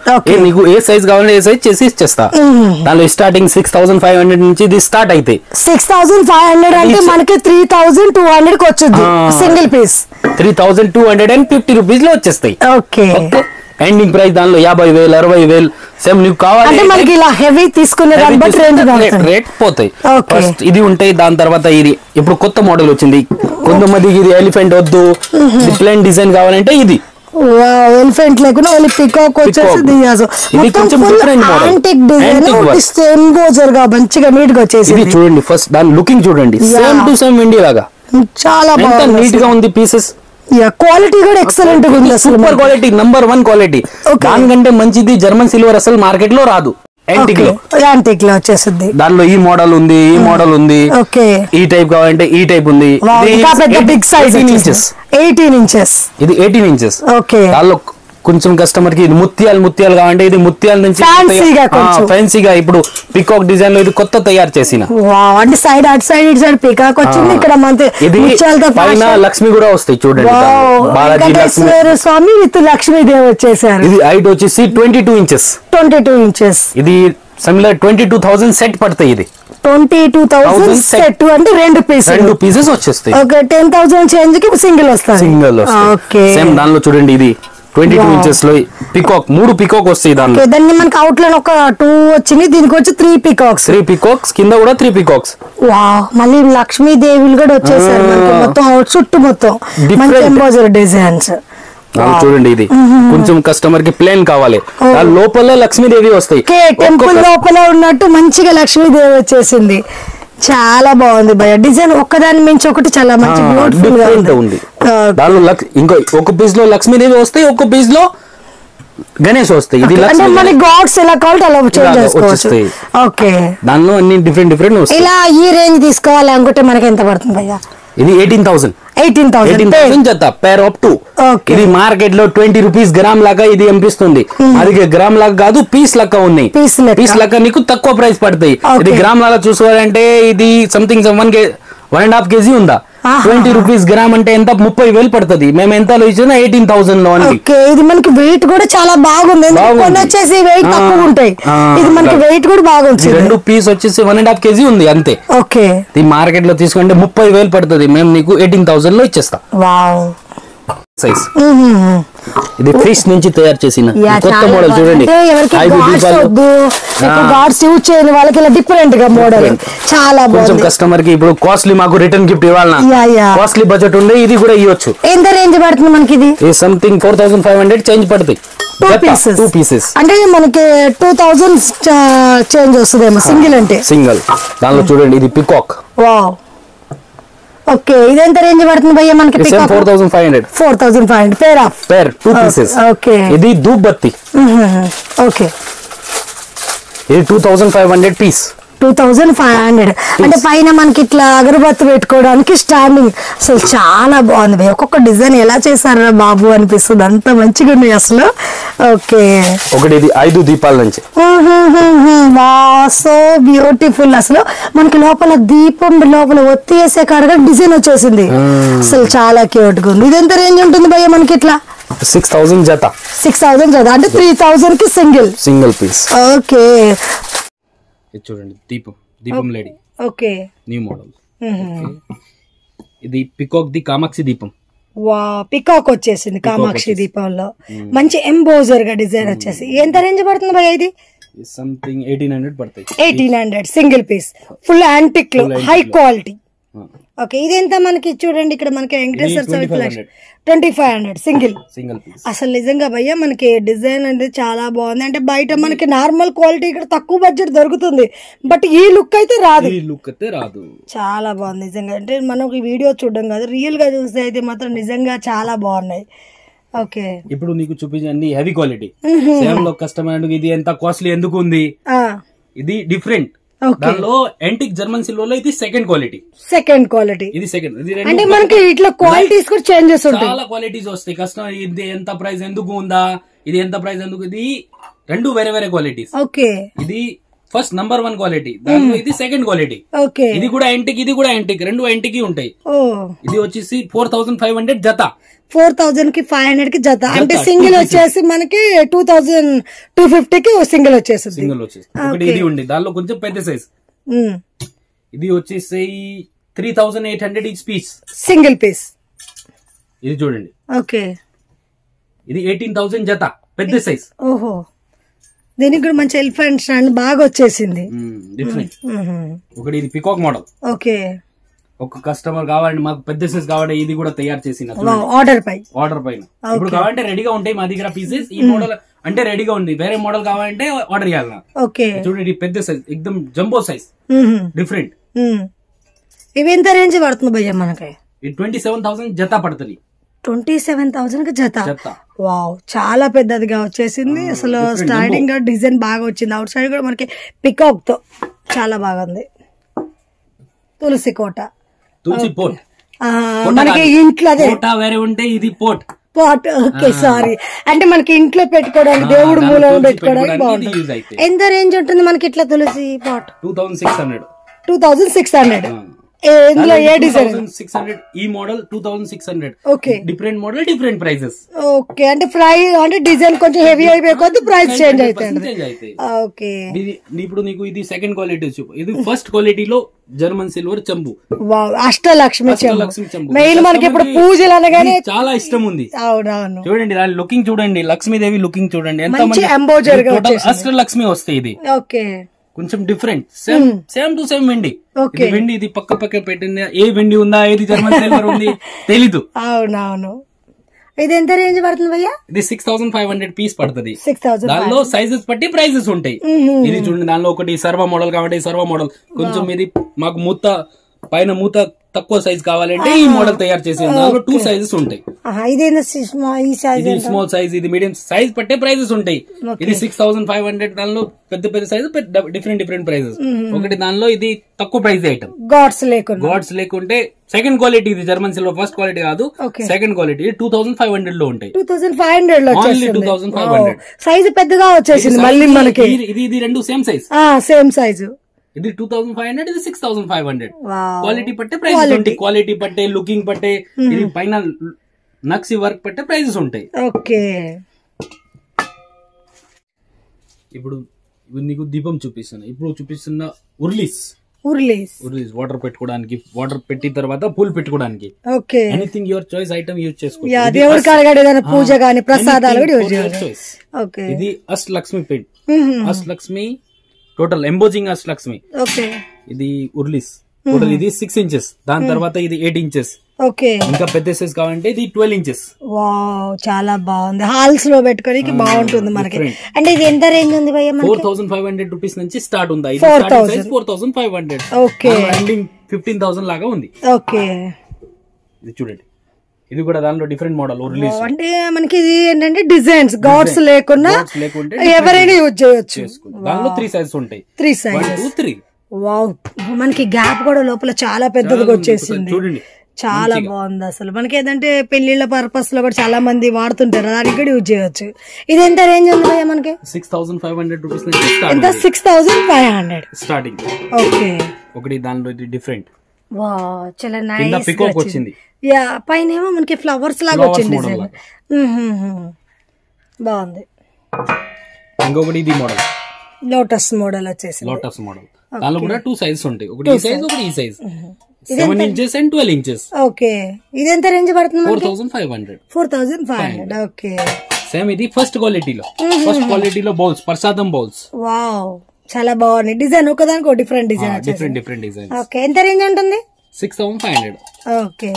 నీకు ఏ సైజ్ కావాలంటే ఏ సైజ్ చేసి ఇచ్చేస్తా. దానిలో స్టార్టింగ్ 6500 నుంచి ఇది స్టార్ట్ అయితే 6500 అంటే మనకి 3200 కి వచ్చింది సింగిల్ పీస్. 3250 rupees లో వచ్చేస్తాయి. ఓకే, ఎండింగ్ ప్రైస్ దానిలో 50,000 60,000 సేమ్ నీకు కావాలి. మనకి ఇలా హెవీ తీసుకునే దాన్ని బట్టి రేట్ పోతాయి. ఫస్ట్ ఇది ఉంటాయి, దాని తర్వాత ఇది ఇప్పుడు కొత్త మోడల్ వచ్చింది. కొంతమందికి ఇది ఎలిఫెంట్ వద్దు, ప్లేన్ డిజైన్ కావాలంటే ఇది ఎలిఫెంట్ లేకుండా ఓన్లీ పికాక్ వచ్చేసి మంచిగా నీట్ గా వచ్చేసి. ఇది చూడండి, ఫస్ట్ దాని లుకింగ్ చూడండి, సేమ్ టు సేమ్ ఇండియా లాగా చాలా బాగా నీట్ గా ఉంది. పీసెస్ క్వాలిటీ కూడా ఎక్సలెంట్ గా ఉంది, సూపర్ క్వాలిటీ, నంబర్ 1 క్వాలిటీ. దానికంటే మంచిది జర్మన్ సిల్వర్ అసలు మార్కెట్ లో రాదు. యాంటిక్ లో వచ్చేసింది. దానిలో ఈ మోడల్ ఉంది, ఈ మోడల్ ఉంది. ఓకే, ఈ టైప్ కావాలంటే ఈ టైప్ ఉంది. Big size 18 inches. ఇది 18 inches. ఓకే, దానిలో కొంచెం కస్టమర్ కి ఇది ముత్యాలు కావాలంటే ఇది ముత్యాల నుంచి ఫ్యాన్సీగా ఇప్పుడు పికాక్ డిజైన్ లో ఇది కొత్త తయారు చేసిన. అంటే సైడ్ అటు సైడ్ ఇటు సైడ్ పికాక్ వచ్చింది. ఇక్కడ ఇది పైన లక్ష్మి కూడా వస్తాయి చూడండి, బాలాజీ లక్ష్మి స్వామి విత్ లక్ష్మీదేవి వచ్చేసారు. ఇది హైట్ వచ్చేసి 22 inches. 22 inches. ఇది సిమిలర్ 22,000 సెట్ పడతాయి. ఇది 22,000 సెట్ అంటే 2 పీసెస్ వచ్చేస్తాయి. ఓకే, 10,000 చేంజ్ కి సింగిల్ వస్తుంది. సింగిల్ వస్తుంది. సేమ్ దానిలో చూడండి, ఇది 22 inches లో పికాక్ 3 పికాక్ వస్తాయి. దానిలో దాన్ని మనకి అవుట్ లైన్ ఒక 2 వచ్చింది, దీనికి వచ్చి 3 పికాక్స్. 3 పికాక్స్ కింద కూడా 3 పికాక్స్. మళ్ళీ లక్ష్మీదేవులు కూడా వచ్చేసారు మొత్తం చుట్టూ మొత్తం మంచి ఎంబ్రాయిడరీ డిజైన్స్. చూడండి, ఇది కొంచెం కస్టమర్ కి ప్లేన్ కావాలి, లోపల లక్ష్మీదేవి వస్తాయి. టెంపుల్ లోపల ఉన్నట్టు మంచిగా లక్ష్మీదేవి వచ్చేసింది. చాలా బాగుంది భయ డిజైన్, ఒక్కదాని మించి ఒకటి చాలా మంచి బ్యూటిఫుల్ గా ఉంది. దానిలో ఇంకో ఒక పీస్ లో లక్ష్మీదేవి వస్తాయి, ఒక పీస్ లో గణేష్ వస్తాయి. ఇది మన గాడ్స్ ఎలా కావాలంటే అలా చేంజ్ చేసుకోవచ్చు. ఓకే, దానిలో అన్ని డిఫరెంట్ వస్తాయి. ఇలా ఈ రేంజ్ తీసుకోవాలి అనుకుంటే మనకి ఎంత పడుతుంది భయ్యా? ఇది 18,000 జత పేర్ ఆఫ్ 2. ఇది మార్కెట్ లో 20 rupees గ్రామ్ లాగా ఇది అనిపిస్తుంది. అది గ్రామ్ లాగా కాదు, పీస్ లెక్క ఉన్నాయి. పీస్ లెక్క నీకు తక్కువ ప్రైస్ పడతాయి. ఇది గ్రామ్ లాగా చూసుకోవాలంటే ఇది సంథింగ్ 1.5 kg ఉందా. 20 rupees గ్రామ్ అంటే ఎంత 30,000 పడుతుంది. మేము ఎంత ఇచ్చినా 18,000 లో. ఇది మనకి వెయిట్ కూడా చాలా బాగుంది. వచ్చేసి వెయిట్ తక్కువ ఉంటాయి, ఇది మనకి వెయిట్ కూడా బాగుంది. 2 పీస్ వచ్చేసి 1.5 kg ఉంది అంతే. ఓకే, ఇది మార్కెట్ లో తీసుకుంటే 30,000 పడుతుంది. మేము నీకు 18,000 లో ఇచ్చేస్తాం. సైజ్ ఇది ఫిష్ నుంచి తయారు చేసిన కొత్త మోడల్ చూడండి. వాళ్ళకి డిఫరెంట్ గా మోడల్ చాలా బాగుంది. కస్టమర్ కి ఇప్పుడు కాస్ట్లీ మాకు రిటర్న్ గిఫ్ట్ ఇవ్వాలన్నా, కాస్ట్లీ బడ్జెట్ ఉంది, ఇది కూడా ఇవ్వచ్చు. ఎంత రేంజ్ పడుతుంది మనకి? ఇది సంథింగ్ 4,500 చేంజ్ పడుతుంది. 2 pieces అంటే మనకి 2,000 చేంజ్ వస్తుందేమో సింగిల్ అంటే. సింగిల్ దానిలో చూడండి, ఇది పికాక్. ఓకే, ఇది ఎంత రేంజ్ పడుతుంది భయ్య మనకి? 4500. 4500 pair of pair 2 pieces. Okay, ఇది ధూప్ బత్తి. ఓకే, ఇది 2500 పీస్. 2500 అంటే పైన మనకి ఇట్లా అగరబత్తి పెట్టుకోవడానికి స్టాండింగ్. అసలు చాలా బాగుంది భయ్య, ఒక్కొక్క డిజైన్ ఎలా చేశారా బాబు అనిపిస్తుంది, అంత మంచిగా ఉన్నాయి అసలు. ఓకే, ఒకటి ఇది 5 దీపాల నుంచి. So beautiful. అసలు మనకి లోపల దీపం లోపల ఒత్తి వేసే కాడగా డిజైన్ వచ్చేసింది. అసలు చాలా క్యూట్ గా ఉంది. ఇది ఎంత రేంజ్ ఉంటుంది భయ్య మనకి? ఇట్లా 6000 జత. 6000 జత అంటే 3000 కి సింగిల్ పీస్. ఓకే, చూడండి దీపం లేడీ. Okay, new model. ఇది పికాక్ ది కామాక్షి దీపం. వా, పికాక్ వచ్చేసింది కామాక్షి దీపంలో. మంచి ఎంబోజర్ గా డిజైన్ వచ్చేసి. ఎంత రేంజ్ పడుతుంది భయ్య ఇది? సంథింగ్ 1800 పడతాయి. 1800 సింగిల్ పీస్, ఫుల్ యాంటిక్ లో హై క్వాలిటీ. ఓకే, ఇదెంత మనకి? చూడండి ఇక్కడ మనకి వెంకటేశ్వర స్వామి 2500 సింగిల్ పీస్. అసలు నిజంగా భయ్య మనకి డిజైన్ అనేది చాలా బాగుంది. అంటే బయట మనకి నార్మల్ క్వాలిటీ ఇక్కడ తక్కువ బడ్జెట్ దొరుకుతుంది, బట్ ఈ లుక్ అయితే రాదు. చాలా బాగుంది నిజంగా. అంటే మనం ఈ వీడియో చూడడం కాదు, రియల్ గా చూస్తే అయితే మాత్రం నిజంగా చాలా బాగున్నాయి. ఓకే, ఇప్పుడు నీకు చూపించండి హెవీ క్వాలిటీ. సేమ్ లో కస్టమర్ ఇది ఎంత కాస్ట్లీ ఎందుకు ఉంది? ఇది డిఫరెంట్. దానిలో యాంటిక్ జర్మన్ సిల్వర్ లో ఇది సెకండ్ క్వాలిటీ. ఇది సెకండ్. అంటే మనకి ఇట్లా క్వాలిటీస్ కూడా చేంజెస్ ఉంటాయి, చాలా క్వాలిటీస్ వస్తాయి. కస్టమర్ ఇది ఎంత ప్రైస్ ఎందుకు ఉందా, ఇది ఎంత ప్రైస్ ఎందుకు, ఇది రెండు వేరే క్వాలిటీస్. ఓకే, ఇది ఫస్ట్ నంబర్ 1 క్వాలిటీ, దానిలో ఇది సెకండ్ క్వాలిటీ. ఓకే, ఇది కూడా యాంటిక్, రెండు యాంటిక్ ఉంటాయి. ఇది వచ్చేసి 4500 జత. 4000 కి 500 కి జత. అంటే సింగిల్ వచ్చేసి మనకి 2250 కి సింగిల్ వచ్చేసింది. ఒకటి ఇది ఉంది, దానిలో కొంచెం పెద్ద సైజ్. ఇది వచ్చేసి 3800 ఈచ్ పీస్, సింగిల్ పీస్. ఇది చూడండి. ఓకే, ఇది 18000 జత, పెద్ద సైజ్. ఓహో, దీనికి కూడా మంచి ఎలిఫెంట్ స్టాండ్ బాగా వచ్చేసింది. డిఫరెంట్. ఒకటి ఇది పికాక్ మోడల్. ఓకే, ఒక కస్టమర్ కావాలంటే మాకు పెద్ద సైజ్ కావాలంటే ఇది కూడా తయారు చేసిన ఆర్డర్ పైన. ఇప్పుడు కావాలంటే రెడీగా ఉంటాయి మా దగ్గర పీసెస్. ఈ మోడల్ అంటే రెడీగా ఉంది, వేరే మోడల్ కావాలంటే ఆర్డర్ చేయాలి. ఓకే, చూడండి పెద్ద సైజ్, ఎక్దమ్ జంబో సైజ్, డిఫరెంట్. ఇవి ఎంత రేంజ్ పడుతుంది భయ్య మనకి? 27,000 జత పడుతుంది. 27,000 కి జత. వావ్, చాలా పెద్దదిగా వచ్చేసింది. అసలు స్టార్టింగ్ డిజైన్ బాగా వచ్చింది. అవుట్ సైడ్ కూడా మనకి పికాక్ తో చాలా బాగుంది. తులసి కోట, తులసి పోట్ మనకి ఇంట్లో వేరే ఉంటే ఇది పోట్. Okay, sorry. అంటే మనకి ఇంట్లో పెట్టుకోవడానికి, దేవుడు మూలలో పెట్టుకోవడానికి బాగుంటుంది. ఎంత రేంజ్ ఉంటుంది మనకి ఇట్లా తులసి పాట్? 2600. ఇందులో ఏ డిజైన్? 600. ఈ model 2600. Okay, different model, different prices. Okay, అంటే అంటే డిజైన్ కొంచెం హెవీ అయిపోయి కొద్ది ప్రైస్ చేంజ్ అవుతాయి. ఓకే, ఇప్పుడు నీకు ఇది సెకండ్ క్వాలిటీ. ఇది ఫస్ట్ క్వాలిటీలో జర్మన్ సిల్వర్ చెంబు. అష్టలక్ష్మి చెంబు మెయిన్ మనకి ఇప్పుడు పూజలు అనగానే చాలా ఇష్టం ఉంది. అవునవును, చూడండి దాని లుకింగ్ చూడండి, లక్ష్మీదేవి లుకింగ్ చూడండి, ఎంత అష్టలక్ష్మి వస్తాయి. ఇది ఓకే, కొంచెం డిఫరెంట్. సేమ్ టు సేమ్ వెండి. వెండి ఇది పక్క పెట్టింది. ఏ వెండి ఉందా, ఏది జర్మన్ సిల్వర్ ఉంది తెలీదు. అవునవును. ఇది ఎంత రేంజ్ పడుతుంది భయ్యా? ఇది 6500 పీస్ పడుతుంది. దానిలో సైజెస్ బట్టి ప్రైజెస్ ఉంటాయి. ఇది చూడండి, దానిలో ఒకటి సర్వ మోడల్ కాబట్టి సర్వ మోడల్. కొంచెం ఇది మాకు పైన మూత తక్కువ సైజ్ కావాలంటే ఈ మోడల్ తయారు చేసే దానిలో 2 సైజెస్ ఉంటాయి. ఇది స్మాల్ సైజ్, ఇది మీడియం సైజ్ పట్టే ప్రైజెస్ ఉంటాయి. ఇది 6500. దానిలో పెద్ద సైజ్ డిఫరెంట్ ప్రైజెస్. ఒకటి దానిలో ఇది తక్కువ ప్రైస్ ఐటమ్, గాడ్స్ లేకుంటే సెకండ్ క్వాలిటీ. ఇది జర్మన్ సిల్వర్ ఫస్ట్ క్వాలిటీ కాదు, సెకండ్ క్వాలిటీ. 2500 లో ఉంటాయి. 2500 సైజ్ పెద్దగా వచ్చేసింది మళ్ళీ మనకి. ఇది రెండు సేమ్ సైజ్. ఇది 2500, ఇది 6500. క్వాలిటీ పట్టే ప్రైజెస్ ఉంటాయి. క్వాలిటీ పట్టే, లుకింగ్ పట్టే, ఇది పైన నక్సీ వర్క్ పట్టే ప్రైజెస్ ఉంటాయి. ఓకే, ఇప్పుడు నీకు దీపం చూపిస్తున్నా. ఇప్పుడు చూపిస్తున్న ఉర్లీస్ వాటర్ పెట్టుకోవడానికి, వాటర్ పెట్టిన తర్వాత పూల్ పెట్టుకోవడానికి. Okay, anything your choice item use చేసుకో. దేవుడికి అడగడేదైనా పూజ గాని ప్రసాదాలు కూడా యూజ్ చేసుకోవచ్చు. ఓకే, ఇది Ashtalakshmi paint. Ashtalakshmi total embossing Ashtalakshmi. Okay, ఇది ఉర్లీస్ టోటల్. ఇది 6 ఇంచెస్. దాని తర్వాత ఇది 8 ఇంచెస్. ఓకే, ఇంకా పెద్ద సైజ్ కావాలంటే ఇది 12 ఇంచెస్. వావ్, చాలా బాగుంది. హాల్స్ లో పెట్టుకోనికి బాగుంటుంది మనకి. అంటే ఇది ఎంత రేంజ్ ఉంది భయ్య? 4500 రూపీస్ నుంచి స్టార్ట్ ఉంది. 4500. ఓకే, 15,000 లాగా ఉంది. ఓకే, ఇది చూడండి, ఇది కూడా దానిలో డిఫరెంట్ మోడల్ రిలీజ్. అంటే మనకి ఇది ఏంటంటే డిజైన్స్ గాడ్స్ లేకుండా ఎవరైనా యూజ్ చేయొచ్చు. దానిలో 3 సైజెస్ ఉంటాయి. 3 సైజెస్. 1 2 3. వావ్, మనకి గ్యాప్ కూడా లోపల చాలా పెద్దదిగా వచ్చేసింది. చూడండి, చాలా బాగుంది అసలు. మనకి ఏదంటే పెళ్లిళ్ళ పర్పస్ లో కూడా చాలా మంది వాడుతుంటారు, దానికి కూడా యూజ్ చేయొచ్చు. ఇది ఎంత రేంజ్ ఉంది భయ్యా మనకి? 6,500 రూపీస్. ఎంత? 6,500 స్టార్టింగ్. ఓకే, ఒకటి దానిలో డిఫరెంట్. వావ్, చాలా నైస్ పికాక్ వచ్చింది. యా, పైన ఏమో మనకి ఫ్లవర్స్ లాగా వచ్చింది డిజైన్. బాగుంది. ఇంకొకటి ఇది మోడల్ లోటస్ మోడల్ వచ్చేసి. లోటస్ మోడల్ దానిలో కూడా 2 సైజెస్ ఉంటాయి. ఒకటి ఈ సైజ్, ఒకటి ఈ size. 7 inches and 12 inches. Okay, ఇది ఎంత రేంజ్ పడుతుంది? 4,500. 4,500. ఓకే, సేమ్ ఇది ఫస్ట్ క్వాలిటీలో బౌల్స్, ప్రసాదం బౌల్స్. వావ్, చాలా బాగుంది డిజైన్. ఒకదానికి ఒక different design. Different design. Okay, ఎంత రేంజ్ ఉంటుంది? 6,500. ఓకే,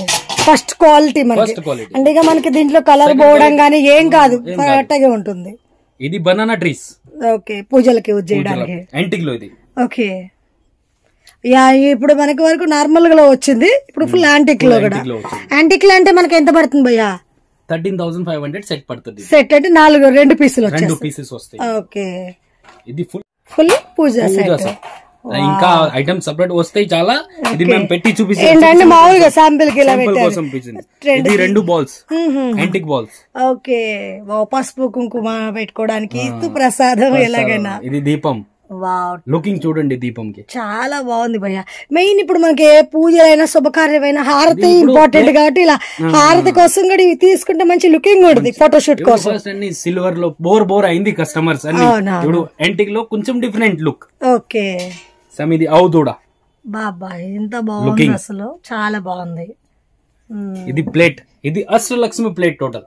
ఫస్ట్ క్వాలిటీ మనకి. అంటే ఇక మనకి దీంట్లో కలర్ పోవడం గానీ ఏం కాదు, కరెక్ట్గా ఉంటుంది. ఇది బనానా ట్రీస్. ఓకే, పూజలకి యూజ్ చేయడానికి. యాంటిక్ లో ఇది. ఓకే, యా, ఇప్పుడు మనకి వరకు నార్మల్ గా వచ్చింది, ఇప్పుడు ఫుల్ యాంటిక్ లో కూడా. యాంటిక్ లో అంటే మనకి ఎంత పడుతుంది భయ్యా? 13,500 సెట్ పడుతుంది. సెట్ అంటే 2 పీసులు వస్తాయి. ఓకే, ఇది ఫుల్ పూజ సెట్. ఇంకా ఐటమ్స్ సెపరేట్ వస్తాయి చాలా. ఇది మేము పెట్టి చూపిస్తాం ఏంటంటే మామూలుగా శాంపిల్ కి ఇలా కోసం. ఇది 2 బాల్స్, యాంటిక్ బాల్స్. ఓకే, పసుపు కుంకుమ పెట్టుకోవడానికి, ప్రసాదం ఎలాగైనా. ఇది దీపం. వావ్, లుకింగ్ చూడండి దీపంకి, చాలా బాగుంది భయ్య. మెయిన్ ఇప్పుడు మనకి ఏ పూజలైనా శుభకార్యమైనా హారతి ఇంపార్టెంట్ కాబట్టి ఇలా హారతి కోసం కూడా ఇవి తీసుకుంటే మంచి లుకింగ్ ఉంటుంది ఫోటోషూట్ కోసం. సిల్వర్ లో బోర్ అయింది కస్టమర్స్ అన్ని. ఇప్పుడు యాంటిక్ లో కొంచెం డిఫరెంట్ లుక్. ఓకే, సమ్ ఇది అవుదూడా. బాబా, ఎంత బాగుంది అసలు, చాలా బాగుంది. ఇది ప్లేట్, ఇది అష్టలక్ష్మి ప్లేట్. టోటల్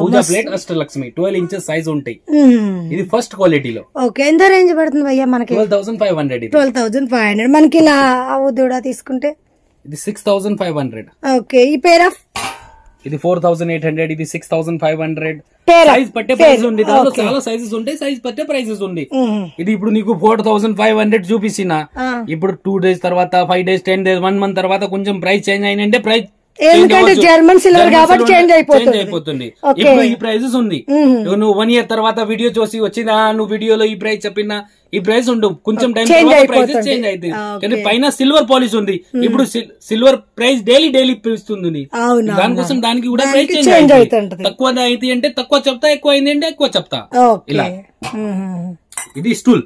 పూజా ప్లేట్ అష్టలక్ష్మి 12 inches సైజ్ ఉంటాయి. ఇది ఫస్ట్ క్వాలిటీలో. ఓకే, ఎంత రేంజ్ పడుతుంది భయ్యా మనకి? 12,500. 12,500. మనకి ఇలా అవుదూడా తీసుకుంటే ఇది 6,500. ఓకే, ఈ పేర్ ఆఫ్ ఇది 4,800. ఇది 6,500. సైజ్ పట్టే ప్రైస్ ఉంది. దాంట్లో చాలా సైజెస్ ఉంటాయి, సైజ్ పట్టే ప్రైసెస్ ఉంది. ఇది ఇప్పుడు నీకు 4,500 చూపించిన, ఇప్పుడు 2 days తర్వాత, 5 days, 10 days, 1 month తర్వాత కొంచెం ప్రైస్ చేంజ్ అయినంటే ప్రైస్, ఎందుకంటే జర్మన్ సిల్వర్ కాబట్టి చేంజ్ అయిపోతుంది. ఇప్పుడు ఈ ప్రైజెస్ ఉంది. నువ్వు 1 year తర్వాత వీడియో చూసి వచ్చిందా, నువ్వు వీడియోలో ఈ ప్రైస్ చెప్పినా ఈ ప్రైస్ ఉండవు, కొంచెం టైం ప్రైసెస్ చేంజ్ అవుతుంది. కానీ పైన సిల్వర్ పాలిష్ ఉంది. ఇప్పుడు సిల్వర్ ప్రైస్ డైలీ పెరుగుతుంది. దానికోసం దానికి కూడా ప్రైస్ చేంజ్ అవుతుంది. తక్కువ అయితే అంటే తక్కువ చెప్తా, ఎక్కువ అయింది అంటే ఎక్కువ చెప్తా. ఇలా ఇది స్టూల్,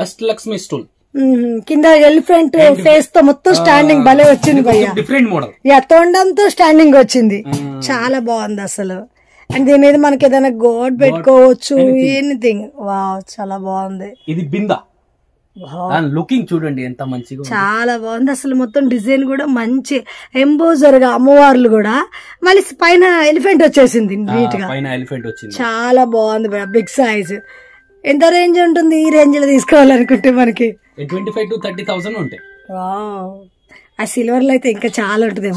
అష్టలక్ష్మి స్టూల్. కింద ఎలిఫెంట్ ఫేస్ తో మొత్తం స్టాండింగ్ భలే వచ్చింది భయ్యా. Different model. తొండంతో స్టాండింగ్ వచ్చింది, చాలా బాగుంది అసలు. అండ్ దీని మీద మనకి ఏదైనా గోడ్ పెట్టుకోవచ్చు, ఎనీథింగ్. వావ్, చాలా బాగుంది. ఇది బిందా. లుకింగ్ చూడండి ఎంత మంచిగా, చాలా బాగుంది అసలు. మొత్తం డిజైన్ కూడా మంచి ఎంబోజర్ గా, అమ్మవార్లు కూడా మళ్ళీ పైన ఎలిఫెంట్ వచ్చేసింది నీట్ గా. చాలా బాగుంది బిగ్ సైజ్. ఎంత రేంజ్ ఉంటుంది ఈ రేంజ్ లో తీసుకోవాలనుకుంటే మనకి? 25,000 to 30,000 ఉంటాయి. ఆ సిల్వర్ లో అయితే ఇంకా చాలా ఉంటుంది,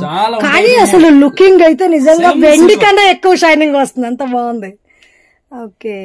కానీ అసలు లుకింగ్ అయితే నిజంగా వెండి కన్నా ఎక్కువ షైనింగ్ వస్తుంది, అంత బాగుంది. ఓకే.